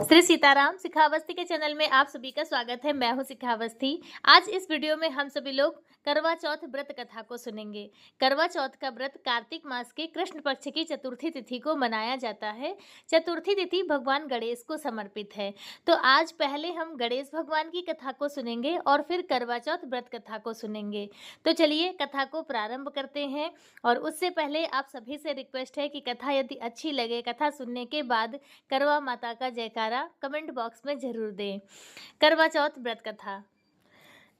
श्री सीताराम शिखावस्थी के चैनल में आप सभी का स्वागत है। मैं हूं शिखावस्थी। आज इस वीडियो में हम सभी लोग करवा चौथ व्रत कथा को सुनेंगे। करवा चौथ का व्रत कार्तिक मास के कृष्ण पक्ष की चतुर्थी तिथि को मनाया जाता है। चतुर्थी तिथि भगवान गणेश को समर्पित है। तो आज पहले हम गणेश भगवान की कथा को सुनेंगे और फिर करवा चौथ व्रत कथा को सुनेंगे। तो चलिए कथा को प्रारंभ करते हैं। और उससे पहले आप सभी से रिक्वेस्ट है कि कथा यदि अच्छी लगे, कथा सुनने के बाद करवा माता का जयकारा कमेंट बॉक्स में जरूर दें। करवा चौथ व्रत कथा।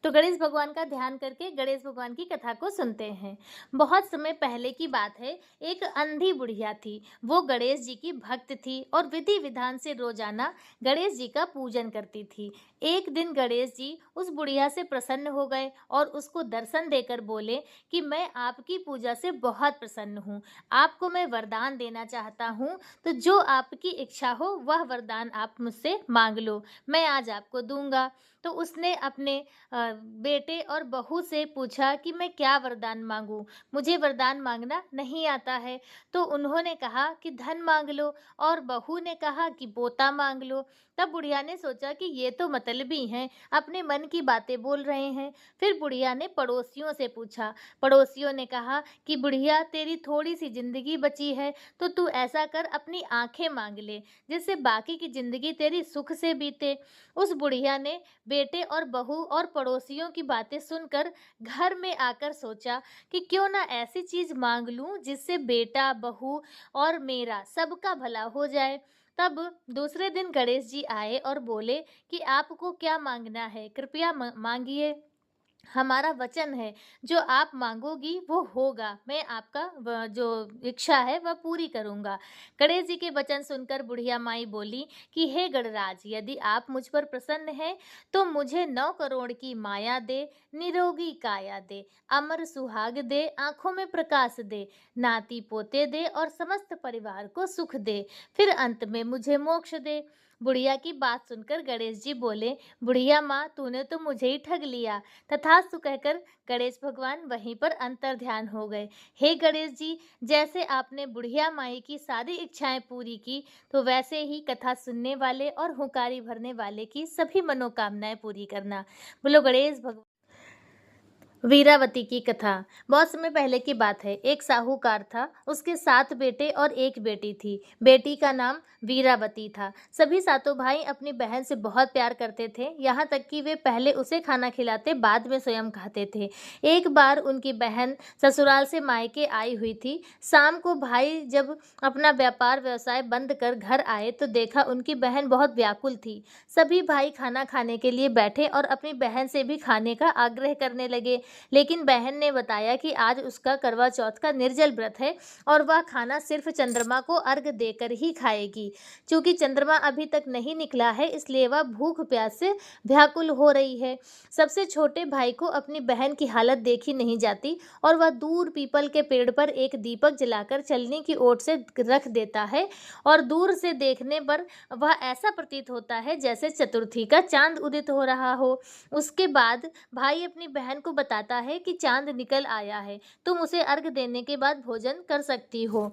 तो गणेश भगवान का ध्यान करके गणेश भगवान की कथा को सुनते हैं। बहुत समय पहले की बात है। एक अंधी बुढ़िया थी। वो गणेश जी की भक्त थी और विधि विधान से रोजाना गणेश जी का पूजन करती थी। एक दिन गणेश जी उस बुढ़िया से प्रसन्न हो गए और उसको दर्शन देकर बोले कि मैं आपकी पूजा से बहुत प्रसन्न हूँ। आपको मैं वरदान देना चाहता हूँ, तो जो आपकी इच्छा हो वह वरदान आप मुझसे मांग लो, मैं आज आपको दूंगा। तो उसने अपने बेटे और बहू से पूछा कि मैं क्या वरदान मांगूं, मुझे वरदान मांगना नहीं आता है। तो उन्होंने कहा कि धन मांग लो और बहू ने कहा कि पोता मांग लो। तब बुढ़िया ने सोचा कि ये तो मतलबी हैं, अपने मन की बातें बोल रहे हैं। फिर बुढ़िया ने पड़ोसियों से पूछा। पड़ोसियों ने कहा कि बुढ़िया तेरी थोड़ी सी जिंदगी बची है, तो तू ऐसा कर अपनी आंखें मांग ले, जिससे बाकी की जिंदगी तेरी सुख से बीते। उस बुढ़िया ने बेटे और बहू और पड़ोसियों की बातें सुनकर घर में आकर सोचा कि क्यों ना ऐसी चीज मांग लूं जिससे बेटा, बहू और मेरा सबका भला हो जाए। तब दूसरे दिन गणेश जी आए और बोले कि आपको क्या मांगना है, कृपया मांगिए। हमारा वचन है, जो आप मांगोगी वो होगा, मैं आपका जो इच्छा है वह पूरी करूंगा। गणेश जी के वचन सुनकर बुढ़िया माई बोली कि हे गणराज, यदि आप मुझ पर प्रसन्न हैं तो मुझे 9 करोड़ की माया दे, निरोगी काया दे, अमर सुहाग दे, आंखों में प्रकाश दे, नाती पोते दे और समस्त परिवार को सुख दे, फिर अंत में मुझे मोक्ष दे। बुढ़िया की बात सुनकर गणेश जी बोले, बुढ़िया माँ, तूने तो मुझे ही ठग लिया। तथास्तु कहकर गणेश भगवान वहीं पर अंतर्ध्यान हो गए। हे गणेश जी, जैसे आपने बुढ़िया माई की सारी इच्छाएं पूरी की, तो वैसे ही कथा सुनने वाले और हुंकारी भरने वाले की सभी मनोकामनाएं पूरी करना। बोलो गणेश भगवान। वीरावती की कथा। बहुत समय पहले की बात है। एक साहूकार था, उसके 7 बेटे और 1 बेटी थी। बेटी का नाम वीरावती था। सभी सातों भाई अपनी बहन से बहुत प्यार करते थे, यहाँ तक कि वे पहले उसे खाना खिलाते, बाद में स्वयं खाते थे। एक बार उनकी बहन ससुराल से मायके आई हुई थी। शाम को भाई जब अपना व्यापार व्यवसाय बंद कर घर आए तो देखा उनकी बहन बहुत व्याकुल थी। सभी भाई खाना खाने के लिए बैठे और अपनी बहन से भी खाने का आग्रह करने लगे, लेकिन बहन ने बताया कि आज उसका करवा चौथ का निर्जल व्रत है और वह खाना सिर्फ चंद्रमा को अर्घ देकर ही खाएगी। चूंकि चंद्रमा अभी तक नहीं निकला है, इसलिए वह भूख प्यास से व्याकुल हो रही है। सबसे छोटे भाई को अपनी बहन की हालत देखी नहीं जाती और वह दूर पीपल के पेड़ पर एक दीपक जलाकर चलने की ओट से रख देता है और दूर से देखने पर वह ऐसा प्रतीत होता है जैसे चतुर्थी का चांद उदित हो रहा हो। उसके बाद भाई अपनी बहन को बताता है कि चांद निकल आया है, तुम उसे अर्घ देने के बाद भोजन कर सकती हो।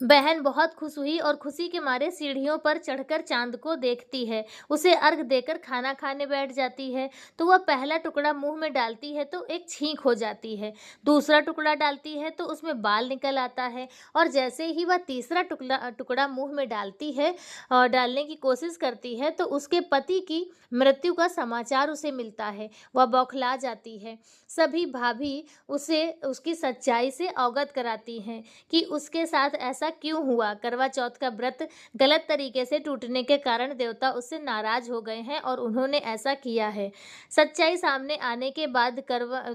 बहन बहुत खुश हुई और खुशी के मारे सीढ़ियों पर चढ़कर चांद को देखती है। उसे अर्घ देकर खाना खाने बैठ जाती है। तो वह पहला टुकड़ा मुंह में डालती है तो एक छींक हो जाती है। दूसरा टुकड़ा डालती है तो उसमें बाल निकल आता है और जैसे ही वह तीसरा टुकड़ा मुंह में डालती है और डालने की कोशिश करती है तो उसके पति की मृत्यु का समाचार उसे मिलता है। वह बौखला जाती है। सभी भाभी उसे उसकी सच्चाई से अवगत कराती हैं कि उसके साथ ऐसा क्यों हुआ। करवा चौथ का व्रत गलत तरीके से टूटने के कारण देवता उससे नाराज हो गए हैं और उन्होंने ऐसा किया है। सच्चाई सामने आने के बाद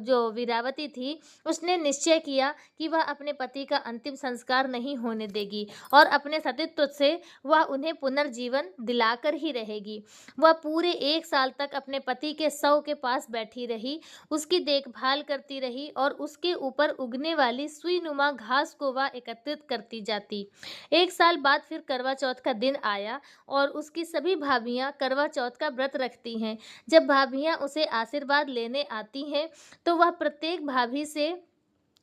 जो वीरावती थी, उसने निश्चय किया कि वह अपने पति का अंतिम संस्कार नहीं होने देगी और अपने सतीत्व से वह उन्हें पुनर्जीवन दिलाकर ही रहेगी। वह पूरे 1 साल तक अपने पति के शव के पास बैठी रही, उसकी देखभाल करती रही और उसके ऊपर उगने वाली सुई नुमा घास को वह एकत्रित करती जाती। 1 साल बाद फिर करवा चौथ का दिन आया और उसकी सभी भाभियां करवा चौथ का व्रत रखती हैं। जब भाभियां उसे आशीर्वाद लेने आती हैं तो वह प्रत्येक भाभी से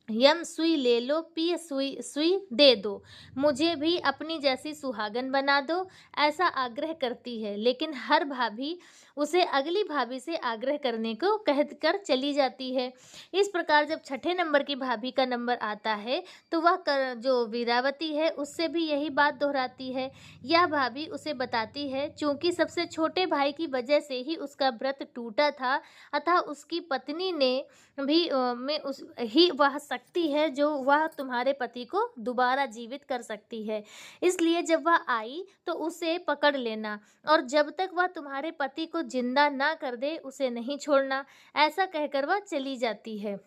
यम सुई ले लो, पी सुई सुई दे दो, मुझे भी अपनी जैसी सुहागन बना दो, ऐसा आग्रह करती है। लेकिन हर भाभी उसे अगली भाभी से आग्रह करने को कहकर चली जाती है। इस प्रकार जब छठे नंबर की भाभी का नंबर आता है तो वह जो वीरावती है उससे भी यही बात दोहराती है। यह भाभी उसे बताती है चूंकि सबसे छोटे भाई की वजह से ही उसका व्रत टूटा था, अतः उसकी पत्नी ने भी में उस ही वह शक्ति है जो वह तुम्हारे पति को दोबारा जीवित कर सकती है। इसलिए जब वह आई तो उसे पकड़ लेना, और जब तक वह तुम्हारे पति को जिंदा ना कर दे उसे नहीं छोड़ना। ऐसा कहकर वह चली जाती है।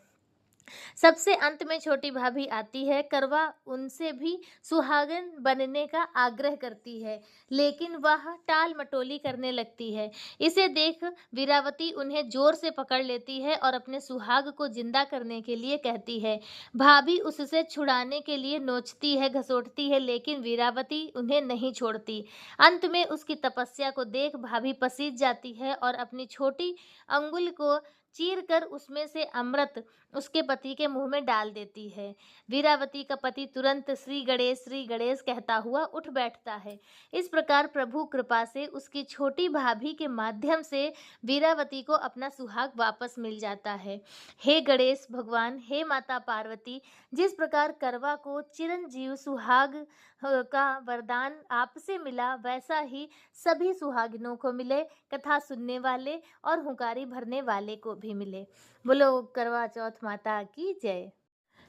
सबसे अंत में छोटी भाभी आती है। करवा उनसे भी सुहागन बनने का आग्रह करती है, लेकिन वह टाल मटोली करने लगती है। इसे देख वीरावती उन्हें जोर से पकड़ लेती है और अपने सुहाग को जिंदा करने के लिए कहती है। भाभी उससे छुड़ाने के लिए नोचती है, घसोटती है, लेकिन वीरावती उन्हें नहीं छोड़ती। अंत में उसकी तपस्या को देख भाभी पसीज जाती है और अपनी छोटी अंगुल को चीर कर उसमें से अमृत उसके पति के मुंह में डाल देती है। वीरावती का पति तुरंत श्री गणेश कहता हुआ उठ बैठता है। इस प्रकार प्रभु कृपा से उसकी छोटी भाभी के माध्यम से वीरावती को अपना सुहाग वापस मिल जाता है। हे गणेश भगवान, हे माता पार्वती, जिस प्रकार करवा को चिरंजीव सुहाग का वरदान आपसे मिला, वैसा ही सभी सुहागिनों को मिले, कथा सुनने वाले और हुंकारी भरने वाले को भी मिले। बोलो करवा चौथ माता की जय।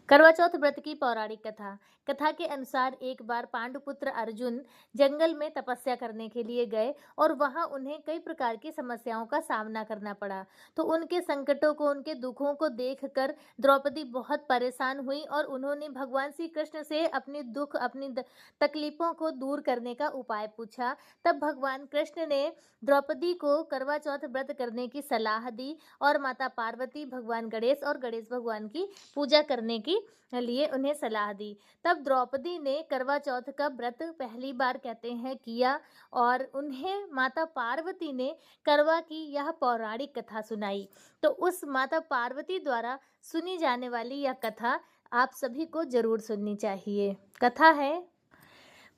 करवा चौथ व्रत की पौराणिक कथा। कथा के अनुसार एक बार पांडुपुत्र अर्जुन जंगल में तपस्या करने के लिए गए और वहां उन्हें कई प्रकार की समस्याओं का सामना करना पड़ा। तो उनके संकटों को, उनके दुखों को देखकर द्रौपदी बहुत परेशान हुई और उन्होंने भगवान श्री कृष्ण से अपने दुख, अपनी तकलीफों को दूर करने का उपाय पूछा। तब भगवान कृष्ण ने द्रौपदी को करवा चौथ व्रत करने की सलाह दी और माता पार्वती, भगवान गणेश और गणेश भगवान की पूजा करने की लिए उन्हें सलाह दी। तब द्रौपदी ने करवा चौथ का व्रत पहली बार कहते हैं किया और उन्हें माता पार्वती ने करवा की यह पौराणिक कथा सुनाई। तो उस माता पार्वती द्वारा सुनी जाने वाली यह कथा आप सभी को जरूर सुननी चाहिए। कथा है,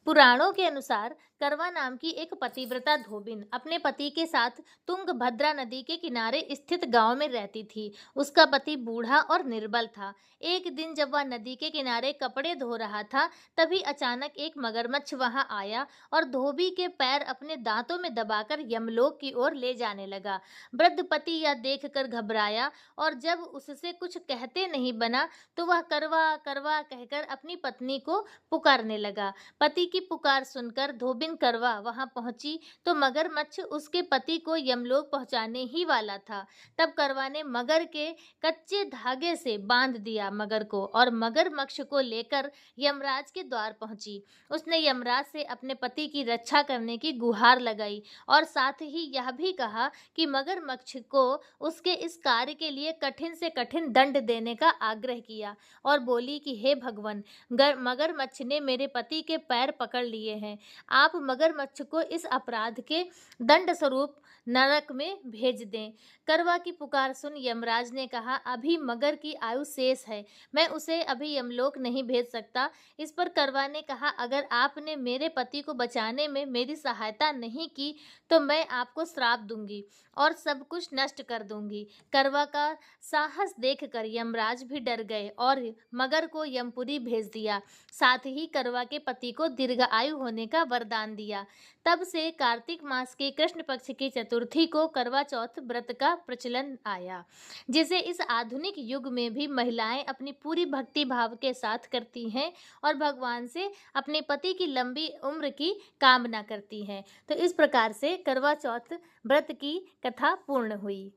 पुराणों के अनुसार करवा नाम की एक पतिव्रता धोबिन अपने पति के साथ तुंगभद्रा नदी के किनारे स्थित गांव में रहती थी। उसका पति बूढ़ा और निर्बल था। एक दिन जब वह नदी के किनारे कपड़े धो रहा था, तभी अचानक एक मगरमच्छ वहां आया और धोबी के पैर अपने दांतों में दबाकर यमलोक की ओर ले जाने लगा। वृद्ध पति यह देखकर घबराया और जब उससे कुछ कहते नहीं बना तो वह करवा करवा कहकर अपनी पत्नी को पुकारने लगा। पति की पुकार सुनकर धोबिन करवा वहां पहुंची तो मगरमच्छ उसके पति को यमलोक पहुंचाने ही वाला था। तब करवा ने मगर के कच्चे धागे से बांध दिया मगर को और मगरमच्छ को लेकर यमराज के द्वार पहुंची। उसने यमराज से अपने पति की रक्षा करने की गुहार लगाई और साथ ही यह भी कहा कि मगरमच्छ को उसके इस कार्य के लिए कठिन से कठिन दंड देने का आग्रह किया और बोली कि हे भगवान, मगरमच्छ ने मेरे पति के पैर पकड़ लिए हैं। आप मगरमच्छ को इस अपराध के दंड स्वरूप नरक में भेज दें। करवा की पुकार सुन यमराज ने कहा, अभी मगर की आयु शेष है, मैं उसे अभी यमलोक नहीं भेज सकता। इस पर करवा ने कहा, अगर आपने मेरे पति को बचाने में मेरी सहायता नहीं की तो मैं आपको श्राप दूंगी और सब कुछ नष्ट कर दूंगी। करवा का साहस देखकर यमराज भी डर गए और मगर को यमपुरी भेज दिया। साथ ही करवा के पति को दीर्घायु होने का वरदान दिया। तब से कार्तिक मास के कृष्ण पक्ष की चतुर्थी को करवा चौथ व्रत का प्रचलन आया, जिसे इस आधुनिक युग में भी महिलाएं अपनी पूरी भक्ति भाव के साथ करती हैं और भगवान से अपने पति की लंबी उम्र की कामना करती हैं। तो इस प्रकार से करवा चौथ व्रत की कथा पूर्ण हुई।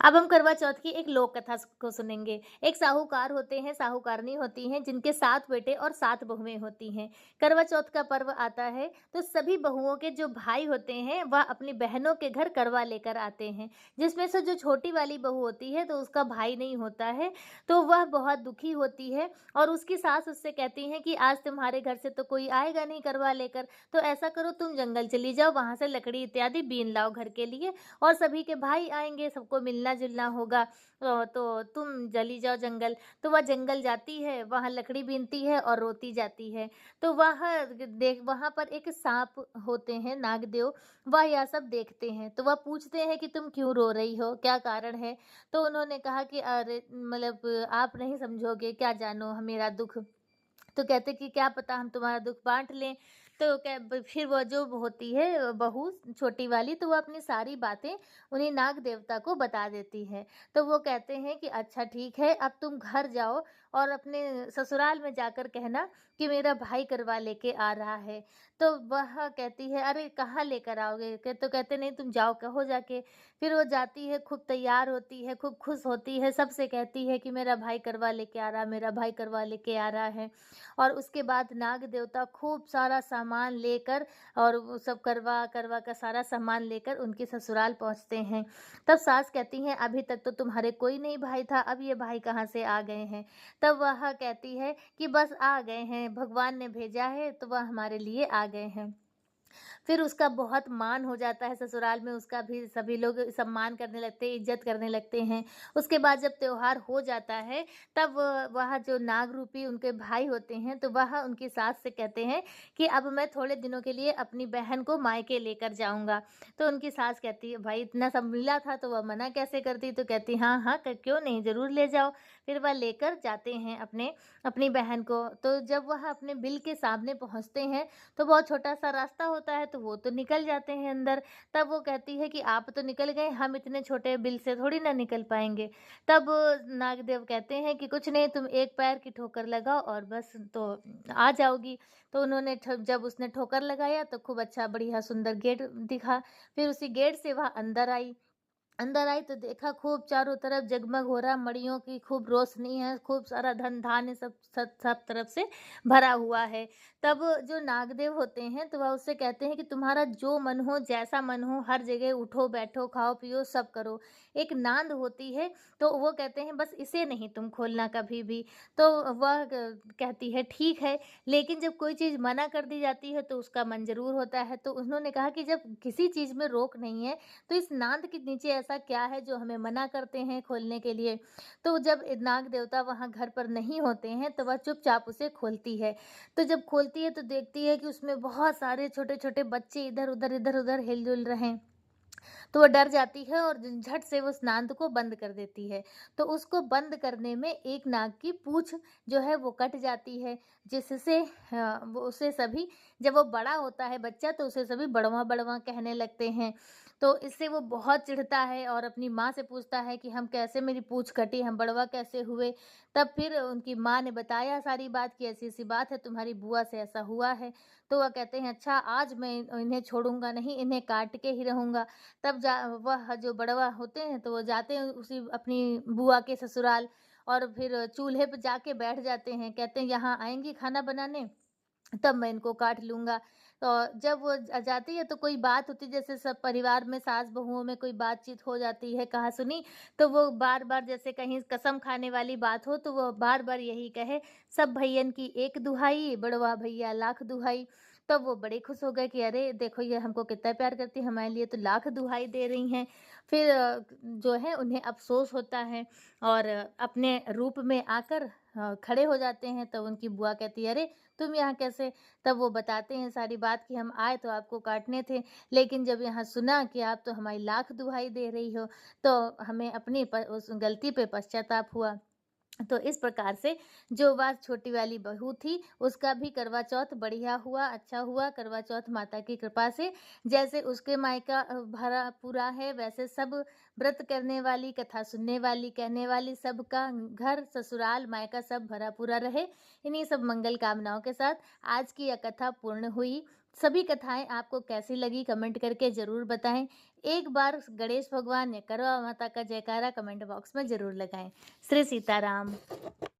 अब हम करवा चौथ की एक लोक कथा को सुनेंगे। एक साहूकार होते हैं, साहूकारनी होती हैं, जिनके 7 बेटे और 7 बहुएं होती हैं। करवा चौथ का पर्व आता है तो सभी बहुओं के जो भाई होते हैं वह अपनी बहनों के घर करवा लेकर आते हैं। जिसमें से जो छोटी वाली बहू होती है तो उसका भाई नहीं होता है, तो वह बहुत दुखी होती है और उसकी सास उससे कहती हैं कि आज तुम्हारे घर से तो कोई आएगा नहीं करवा लेकर, तो ऐसा करो तुम जंगल चली जाओ, वहाँ से लकड़ी इत्यादि बीन लाओ घर के लिए और सभी के भाई आएंगे, सबको मिलना मिलना-जुलना होगा तो तुम चली जाओ जंगल। तो वह जंगल जाती है, वहाँ लकड़ी बीनती है और रोती जाती है। तो वहाँ पर एक साँप होते हैं, नागदेव, वह यह सब देखते हैं। तो वह पूछते हैं कि तुम क्यों रो रही हो? क्या कारण है? तो उन्होंने कहा कि अरे मतलब आप नहीं समझोगे, क्या जानो मेरा दुःख। तो कहते कि क्या पता हम तुम्हारा दुःख बाँट लें। तो क्या ब फिर वो जो होती है बहू छोटी वाली, तो वो अपनी सारी बातें उन्हीं नाग देवता को बता देती है। तो वो कहते हैं कि अच्छा ठीक है, अब तुम घर जाओ और अपने ससुराल में जाकर कहना कि मेरा भाई करवा लेके आ रहा है। तो वह कहती है अरे कहाँ लेकर आओगे? तो कहते नहीं तुम जाओ कहो जाके। फिर वो जाती है, खूब तैयार होती है, खूब खुश होती है, सबसे कहती है कि मेरा भाई करवा लेके आ रहा है, मेरा भाई करवा लेके आ रहा है। और उसके बाद नाग देवता खूब सारा सामान लेकर और वो सब करवा करवा का सारा सामान लेकर उनके ससुराल पहुँचते हैं। तब सास कहती हैं अभी तक तो तुम्हारे कोई नहीं भाई था, अब ये भाई कहाँ से आ गए हैं? तब वह कहती है कि बस आ गए हैं, भगवान ने भेजा है तो वह हमारे लिए आ गए हैं। फिर उसका बहुत मान हो जाता है ससुराल में, उसका भी सभी लोग सम्मान करने लगते हैं, इज़्ज़त करने लगते हैं। उसके बाद जब त्योहार हो जाता है, तब वह जो नाग रूपी उनके भाई होते हैं, तो वह उनकी सास से कहते हैं कि अब मैं थोड़े दिनों के लिए अपनी बहन को मायके लेकर जाऊँगा। तो उनकी सास कहती है, "भाई इतना सब मिला था, तो वह मना कैसे करती?" तो कहती, "हाँ, हाँ, क क्यों नहीं, ज़रूर ले जाओ।" फिर वह लेकर जाते हैं अपनी बहन को। तो जब वह अपने बिल के सामने पहुँचते हैं, तो बहुत छोटा-सा रास्ता होता है, तो वो तो निकल जाते हैं अंदर। तब वो कहती है कि आप तो निकल गए, हम इतने छोटे बिल से थोड़ी ना निकल पाएँगे। तब नागदेव कहते हैं कि कुछ नहीं, तुम एक पैर की ठोकर लगाओ और बस तो आ जाओगी। तो उन्होंने जब उसने ठोकर लगाया तो खूब अच्छा बढ़िया सुंदर गेट दिखा। फिर उसी गेट से वह अंदर आई तो देखा खूब चारों तरफ जगमग हो रहा, मड़ियों की खूब रोशनी है, खूब सारा धन-धान्य सब तरफ से भरा हुआ है। तब जो नागदेव होते हैं तो वह उससे कहते हैं कि तुम्हारा जो मन हो, जैसा मन हो, हर जगह उठो, बैठो, खाओ-पियो सब करो। एक नांद होती है, तो वो कहते हैं बस इसे नहीं तुम खोलना कभी भी। तो वह कहती है ठीक है, लेकिन जब कोई चीज़ मना कर दी जाती है तो उसका मन ज़रूर होता है। तो उन्होंने कहा कि जब किसी चीज़ में रोक नहीं है, तो इस नाद के नीचे ऐसा क्या है जो हमें मना करते हैं खोलने के लिए? तो जब नाग देवता वहाँ घर पर नहीं होते हैं, तो वह चुपचाप उसे खोलती है। तो जब खोलती है तो देखती है कि उसमें बहुत सारे छोटे-छोटे बच्चे इधर-उधर हिल-डुल रहे हैं। तो वो डर जाती है और झट से वो उस नांद को बंद कर देती है। तो उसको बंद करने में एक नाग की पूँछ जो है वो कट जाती है, जिससे वो उसे सभी जब वो बड़ा होता है बच्चा तो उसे सभी बड़वाँ-बड़वाँ कहने लगते हैं। तो इससे वो बहुत चिढ़ता है और अपनी माँ से पूछता है कि हम कैसे मेरी पूँछ कटी, हम बड़वा कैसे हुए? तब फिर उनकी माँ ने बताया सारी बात कि ऐसी-ऐसी बात है, तुम्हारी बुआ से ऐसा हुआ है। तो वह कहते हैं अच्छा आज मैं इन्हें छोड़ूँगा नहीं, इन्हें काट के ही रहूँगा। तब वह जो बड़वा होते हैं तो वो जाते हैं उसी अपनी बुआ के ससुराल और फिर चूल्हे पे जाके बैठ जाते हैं। कहते हैं यहाँ आएँगी खाना बनाने, तब मैं इनको काट लूँगा। तो जब वो जाती है तो कोई बात होती है जैसे सब परिवार में सास-बहुओं में कोई बातचीत हो जाती है कहा-सुनी, तो वो बार-बार जैसे कहीं कसम खाने वाली बात हो तो वो बार-बार यही कहे, सब भैयन की एक दुहाई, बड़वा भैया लाख दुहाई। तब वो बड़े खुश हो गए कि अरे! देखो ये हमको कितना प्यार करती है, हमारे लिए तो लाख दुहाई दे रही हैं। फिर जो है उन्हें अफ़सोस होता है और अपने रूप में आकर खड़े हो जाते हैं। तब उनकी बुआ कहती है, "अरे! तुम यहाँ कैसे?" तब वो बताते हैं सारी बात कि हम आए तो आपको काटने थे, लेकिन जब यहाँ सुना कि आप तो हमारी लाख दुहाई दे रही हो, तो हमें अपनी उस गलती पे पश्चाताप हुआ। तो इस प्रकार से जो बात छोटी वाली बहू थी, उसका भी करवा चौथ बढ़िया हुआ, अच्छा हुआ, करवा चौथ माता की कृपा से। जैसे उसके मायका भरा पूरा है, वैसे सब व्रत करने वाली, कथा सुनने वाली, कहने वाली सबका घर, ससुराल, मायका सब भरा पूरा रहे। इन्हीं सब मंगल कामनाओं के साथ आज की यह कथा पूर्ण हुई। सभी कथाएँ आपको कैसी लगी कमेंट करके ज़रूर बताएँ। एक बार गणेश भगवान या करवा माता का जयकारा कमेंट बॉक्स में ज़रूर लगाएँ। श्री सीताराम।